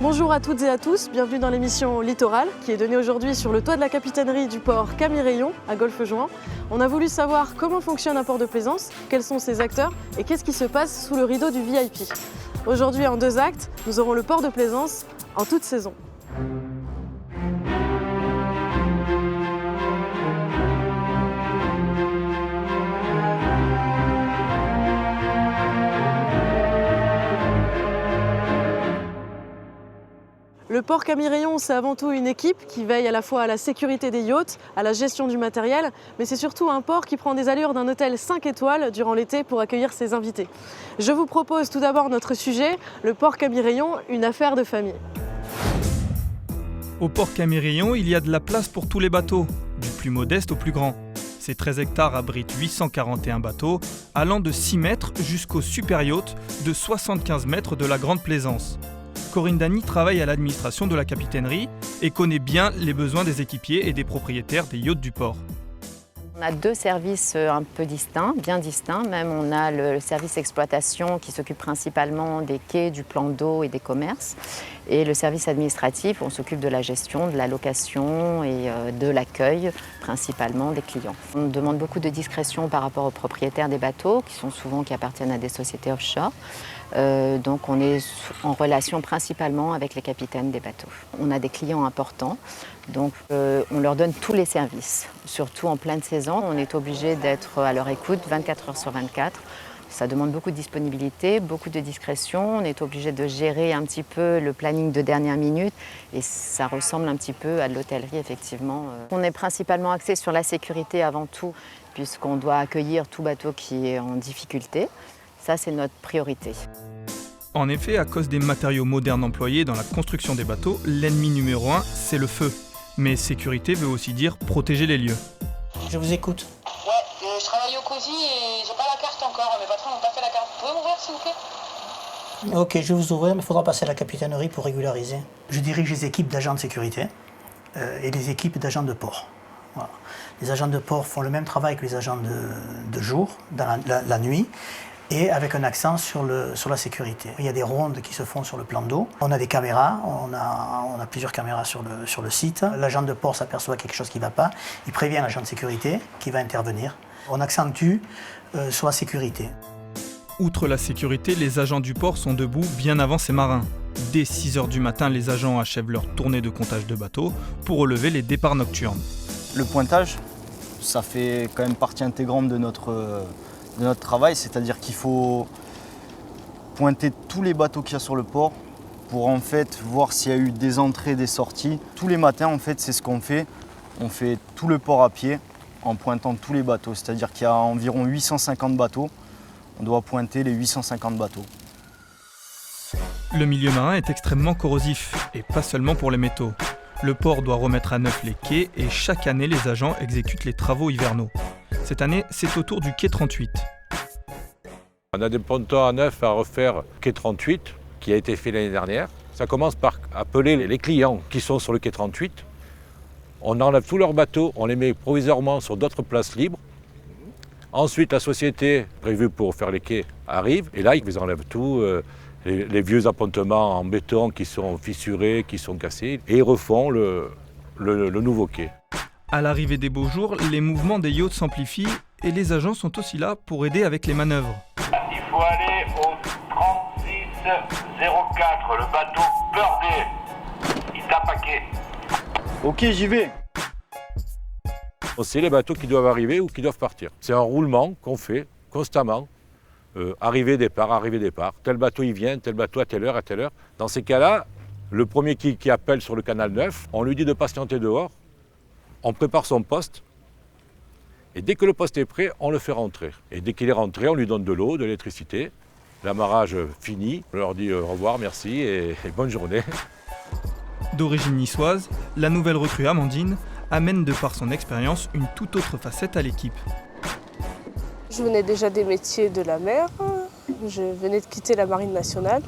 Bonjour à toutes et à tous, bienvenue dans l'émission Littoral qui est donnée aujourd'hui sur le toit de la capitainerie du port Camille-Rayon à Golfe-Juan. On a voulu savoir comment fonctionne un port de plaisance, quels sont ses acteurs et qu'est-ce qui se passe sous le rideau du VIP. Aujourd'hui en 2 actes, nous aurons le port de plaisance en toute saison. Le port Camille-Rayon, c'est avant tout une équipe qui veille à la fois à la sécurité des yachts, à la gestion du matériel, mais c'est surtout un port qui prend des allures d'un hôtel 5 étoiles durant l'été pour accueillir ses invités. Je vous propose tout d'abord notre sujet, le port Camille-Rayon, une affaire de famille. Au port Camille-Rayon, il y a de la place pour tous les bateaux, du plus modeste au plus grand. Ces 13 hectares abritent 841 bateaux, allant de 6 mètres jusqu'au super yacht de 75 mètres de la Grande Plaisance. Corinne Dany travaille à l'administration de la capitainerie et connaît bien les besoins des équipiers et des propriétaires des yachts du port. On a 2 services un peu distincts, bien distincts même. On a le service exploitation qui s'occupe principalement des quais, du plan d'eau et des commerces. Et le service administratif, on s'occupe de la gestion, de la location et de l'accueil, principalement des clients. On demande beaucoup de discrétion par rapport aux propriétaires des bateaux, qui appartiennent à des sociétés offshore. Donc on est en relation principalement avec les capitaines des bateaux. On a des clients importants, donc on leur donne tous les services. Surtout en pleine saison, on est obligé d'être à leur écoute 24 heures sur 24. Ça demande beaucoup de disponibilité, beaucoup de discrétion. On est obligé de gérer un petit peu le planning de dernière minute et ça ressemble un petit peu à de l'hôtellerie, effectivement. On est principalement axé sur la sécurité avant tout, puisqu'on doit accueillir tout bateau qui est en difficulté. Ça, c'est notre priorité. En effet, à cause des matériaux modernes employés dans la construction des bateaux, l'ennemi numéro 1, c'est le feu. Mais sécurité veut aussi dire protéger les lieux. Je vous écoute. Ouais, je travaille au COSI et j'ai pas la carte encore. Mes patrons n'ont pas fait la carte. Vous pouvez m'ouvrir, s'il vous plaît? Ok, je vais vous ouvrir, mais il faudra passer à la capitainerie pour régulariser. Je dirige les équipes d'agents de sécurité et les équipes d'agents de port. Voilà. Les agents de port font le même travail que les agents de jour, dans la nuit, et avec un accent sur la sécurité. Il y a des rondes qui se font sur le plan d'eau. On a des caméras, on a plusieurs caméras sur le site. L'agent de port s'aperçoit quelque chose qui ne va pas, il prévient l'agent de sécurité qui va intervenir. On accentue sur la sécurité. Outre la sécurité, les agents du port sont debout bien avant ces marins. Dès 6 h du matin, les agents achèvent leur tournée de comptage de bateaux pour relever les départs nocturnes. Le pointage, ça fait quand même partie intégrante de notre travail, c'est-à-dire qu'il faut pointer tous les bateaux qu'il y a sur le port pour en fait voir s'il y a eu des entrées, des sorties. Tous les matins, en fait, c'est ce qu'on fait. On fait tout le port à pied en pointant tous les bateaux, c'est-à-dire qu'il y a environ 850 bateaux. On doit pointer les 850 bateaux. Le milieu marin est extrêmement corrosif, et pas seulement pour les métaux. Le port doit remettre à neuf les quais et chaque année, les agents exécutent les travaux hivernaux. Cette année, c'est au tour du quai 38. On a des pontons à neuf à refaire quai 38, qui a été fait l'année dernière. Ça commence par appeler les clients qui sont sur le quai 38. On enlève tous leurs bateaux, on les met provisoirement sur d'autres places libres. Ensuite, la société prévue pour faire les quais arrive, et là, ils enlèvent tout, les vieux appontements en béton qui sont fissurés, qui sont cassés, et ils refont le nouveau quai. À l'arrivée des beaux jours, les mouvements des yachts s'amplifient et les agents sont aussi là pour aider avec les manœuvres. Il faut aller au 3604, le bateau Birdie. Il tape à quai. Ok, j'y vais. On sait les bateaux qui doivent arriver ou qui doivent partir. C'est un roulement qu'on fait constamment. Arrivée, départ, tel bateau il vient, tel bateau à telle heure. Dans ces cas-là, le premier qui appelle sur le canal 9, on lui dit de patienter dehors, on prépare son poste, et dès que le poste est prêt, on le fait rentrer. Et dès qu'il est rentré, on lui donne de l'eau, de l'électricité, l'amarrage fini, on leur dit au revoir, merci et bonne journée. D'origine niçoise, la nouvelle recrue Amandine amène de par son expérience une toute autre facette à l'équipe. Je venais déjà des métiers de la mer, je venais de quitter la marine nationale,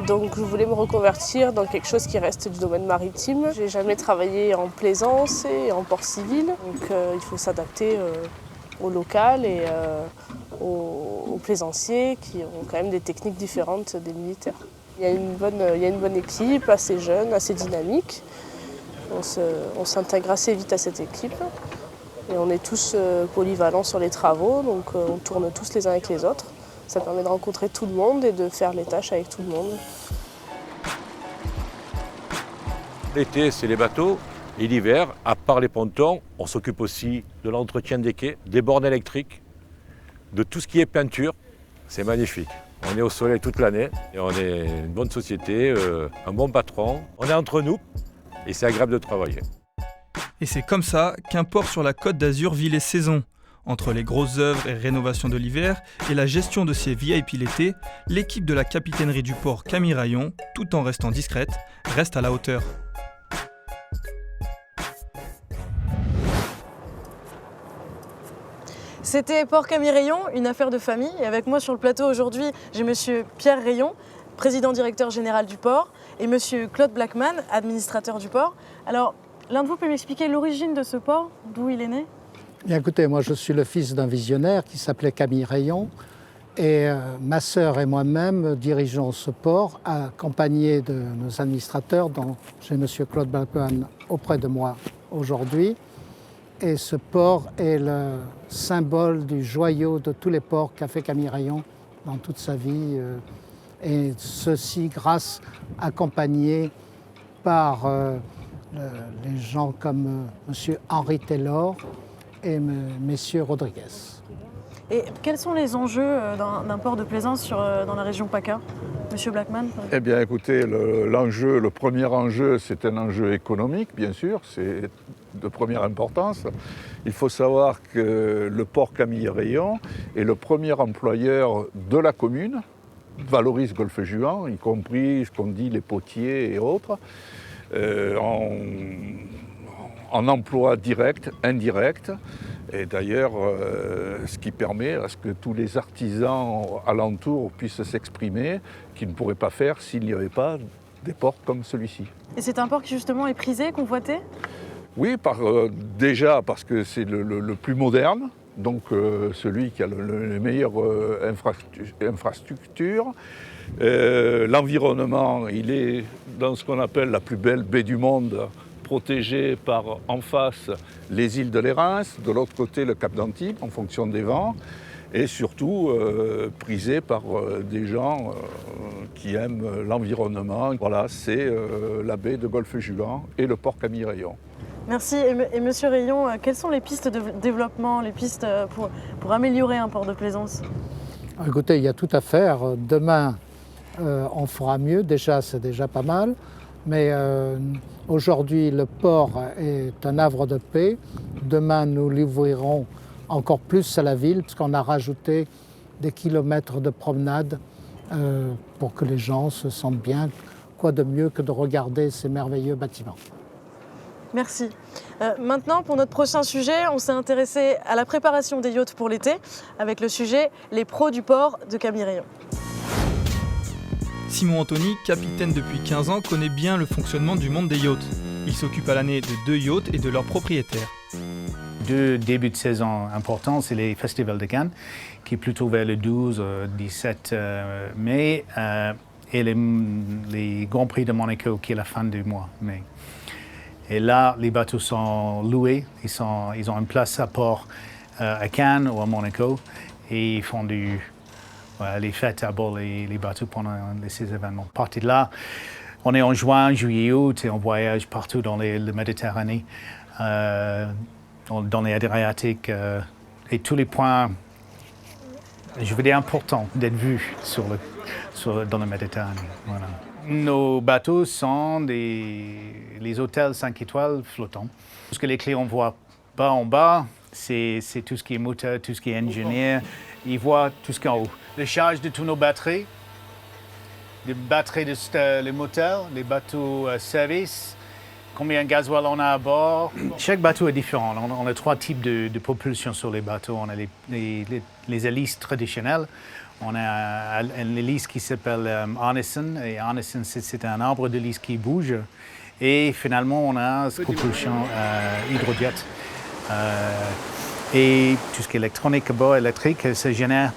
donc je voulais me reconvertir dans quelque chose qui reste du domaine maritime. J'ai jamais travaillé en plaisance et en port civil, donc il faut s'adapter au local et aux plaisanciers qui ont quand même des techniques différentes des militaires. Il y a une bonne équipe, assez jeune, assez dynamique. On s'intègre assez vite à cette équipe. Et on est tous polyvalents sur les travaux, donc on tourne tous les uns avec les autres. Ça permet de rencontrer tout le monde et de faire les tâches avec tout le monde. L'été, c'est les bateaux. Et l'hiver, à part les pontons, on s'occupe aussi de l'entretien des quais, des bornes électriques, de tout ce qui est peinture. C'est magnifique. On est au soleil toute l'année et on est une bonne société, un bon patron. On est entre nous et c'est agréable de travailler. Et c'est comme ça qu'un port sur la Côte d'Azur vit les saisons. Entre les grosses œuvres et rénovations de l'hiver et la gestion de ses VIP l'été, l'équipe de la capitainerie du port Camille Rayon, tout en restant discrète, reste à la hauteur. C'était Port Camille Rayon, une affaire de famille. Et avec moi sur le plateau aujourd'hui, j'ai monsieur Pierre Rayon, président-directeur général du port, et monsieur Claude Blackman, administrateur du port. Alors, l'un de vous peut m'expliquer l'origine de ce port, d'où il est né? Bien écoutez, moi je suis le fils d'un visionnaire qui s'appelait Camille Rayon. Et ma sœur et moi-même dirigeons ce port, accompagnés de nos administrateurs, dont j'ai monsieur Claude Blackman auprès de moi aujourd'hui. Et ce port est le symbole du joyau de tous les ports qu'a fait Camille Rayon dans toute sa vie. Et ceci grâce accompagné par les gens comme M. Henri Taylor et M. Rodriguez. Et quels sont les enjeux d'un port de plaisance dans la région PACA, M. Blackman? Eh bien écoutez, le premier enjeu, c'est un enjeu économique, bien sûr, c'est de première importance. Il faut savoir que le port Camille Rayon est le premier employeur de la commune, valorise Golfe-Juan, y compris ce qu'on dit les potiers et autres, en emploi direct, indirect. Et d'ailleurs, ce qui permet à ce que tous les artisans alentours puissent s'exprimer, qu'ils ne pourraient pas faire s'il n'y avait pas des ports comme celui-ci. Et c'est un port qui justement est prisé, convoité? Oui, déjà parce que c'est le plus moderne, donc celui qui a les meilleures infrastructures. L'environnement, il est dans ce qu'on appelle la plus belle baie du monde, protégé par en face les îles de l'Érins, de l'autre côté le cap d'Antibes en fonction des vents, et surtout prisé par des gens qui aiment l'environnement. Voilà, c'est la baie de Golfe-Juan et le port Camille Rayon. Merci. Et Monsieur Rayon, quelles sont les pistes de développement, les pistes pour améliorer un port de plaisance? Écoutez, il y a tout à faire. Demain, on fera mieux. Déjà, c'est déjà pas mal. Mais aujourd'hui, le port est un havre de paix. Demain, nous l'ouvrirons encore plus à la ville, parce qu'on a rajouté des kilomètres de promenade pour que les gens se sentent bien. Quoi de mieux que de regarder ces merveilleux bâtiments. Merci. Maintenant, pour notre prochain sujet, on s'est intéressé à la préparation des yachts pour l'été, avec le sujet « Les pros du port » de Camille Rayon. Simon Anthony, capitaine depuis 15 ans, connaît bien le fonctionnement du monde des yachts. Il s'occupe à l'année de 2 yachts et de leurs propriétaires. 2 débuts de saison importants, c'est les festivals de Cannes, qui est plutôt vers le 12-17 mai, et les Grands Prix de Monaco, qui est la fin du mois mai. Et là, les bateaux sont loués, ils ont une place à port à Cannes ou à Monaco, et ils font les fêtes à bord les bateaux pendant ces événements. À partir de là, on est en juin, juillet, août, et on voyage partout dans la Méditerranée, dans les Adriatiques, et tous les points, je veux dire, importants d'être vus dans la Méditerranée. Voilà. Nos bateaux sont les hôtels 5 étoiles flottants. Ce que les clients ne voient pas en bas, c'est tout ce qui est moteur, tout ce qui est ingénieur. Ils voient tout ce qui est en haut. Le charge de toutes nos batteries, les batteries les moteurs, les bateaux service, combien de gasoil on a à bord. Chaque bateau est différent. On a 3 types de propulsion sur les bateaux. On a les hélices traditionnelles. On a une hélice qui s'appelle Arneson. Et Arneson, c'est un arbre d'hélice qui bouge. Et finalement, on a cette propulsion hydrojet. Et tout ce qui est électronique à bord, électrique, ça génère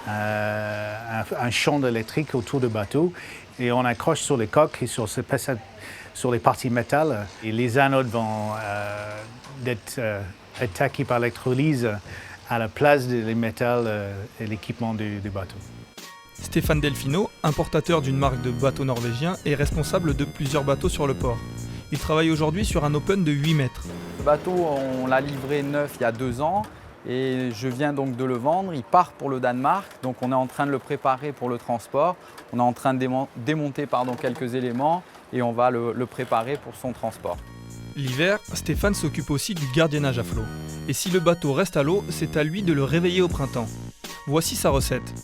un champ électrique autour du bateau et on accroche sur les coques et sur les parties métal. Et les anodes vont être attaquées par l'électrolyse à la place des métals et l'équipement du bateau. Stéphane Delfino, importateur d'une marque de bateaux norvégiens, est responsable de plusieurs bateaux sur le port. Il travaille aujourd'hui sur un open de 8 mètres. Le bateau, on l'a livré neuf il y a 2 ans et je viens donc de le vendre. Il part pour le Danemark, donc on est en train de le préparer pour le transport. On est en train de démonter quelques éléments et on va le préparer pour son transport. L'hiver, Stéphane s'occupe aussi du gardiennage à flot. Et si le bateau reste à l'eau, c'est à lui de le réveiller au printemps. Voici sa recette.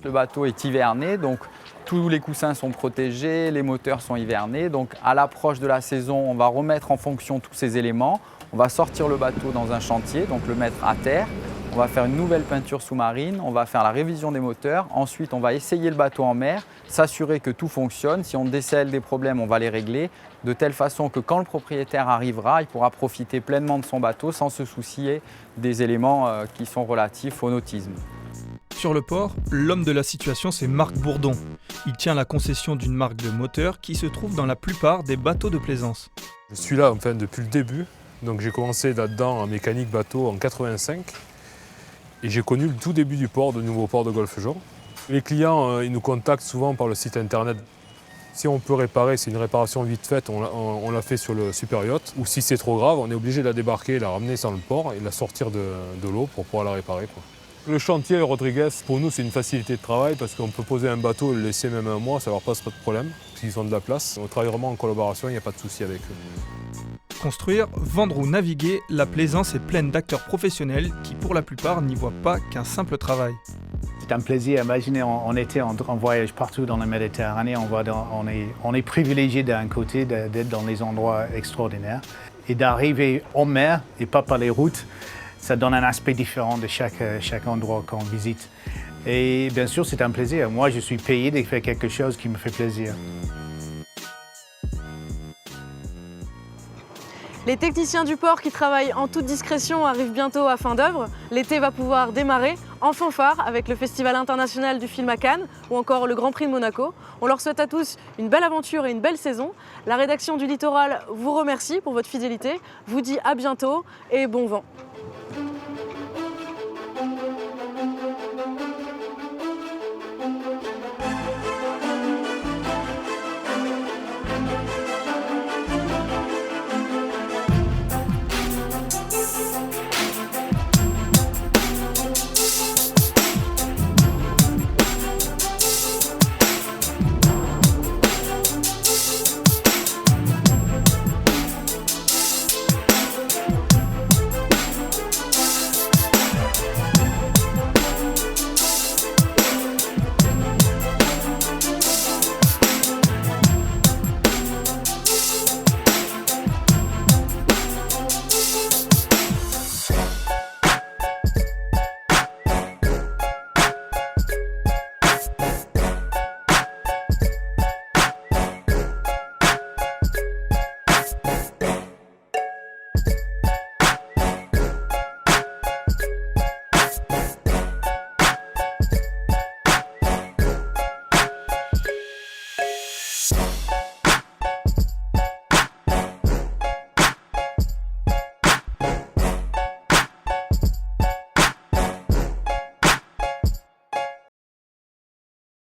Le bateau est hiverné, donc tous les coussins sont protégés, les moteurs sont hivernés. Donc à l'approche de la saison, on va remettre en fonction tous ces éléments. On va sortir le bateau dans un chantier, donc le mettre à terre. On va faire une nouvelle peinture sous-marine, on va faire la révision des moteurs. Ensuite, on va essayer le bateau en mer, s'assurer que tout fonctionne. Si on décèle des problèmes, on va les régler de telle façon que quand le propriétaire arrivera, il pourra profiter pleinement de son bateau sans se soucier des éléments qui sont relatifs au nautisme. Sur le port, l'homme de la situation, c'est Marc Bourdon. Il tient la concession d'une marque de moteur qui se trouve dans la plupart des bateaux de plaisance. Je suis là depuis le début. Donc j'ai commencé là-dedans en mécanique bateau en 85 et j'ai connu le tout début du port, de nouveau port de Golfe-Jean. Les clients ils nous contactent souvent par le site internet. Si on peut réparer, c'est une réparation vite faite, on la fait sur le super yacht. Ou si c'est trop grave, on est obligé de la débarquer, la ramener sur le port et la sortir de l'eau pour pouvoir la réparer, quoi. Le chantier Rodriguez, pour nous, c'est une facilité de travail parce qu'on peut poser un bateau et le laisser même un mois, ça leur pose pas de problème, parce qu'ils ont de la place. On travaille vraiment en collaboration, il n'y a pas de souci avec eux. Construire, vendre ou naviguer, la plaisance est pleine d'acteurs professionnels qui, pour la plupart, n'y voient pas qu'un simple travail. C'est un plaisir. Imaginez, en été, on voyage partout dans la Méditerranée. On est privilégié d'un côté d'être dans des endroits extraordinaires et d'arriver en mer et pas par les routes. Ça donne un aspect différent de chaque endroit qu'on visite. Et bien sûr, c'est un plaisir. Moi, je suis payé de faire quelque chose qui me fait plaisir. Les techniciens du port qui travaillent en toute discrétion arrivent bientôt à fin d'œuvre. L'été va pouvoir démarrer en fanfare avec le Festival international du film à Cannes ou encore le Grand Prix de Monaco. On leur souhaite à tous une belle aventure et une belle saison. La rédaction du Littoral vous remercie pour votre fidélité, vous dit à bientôt et bon vent.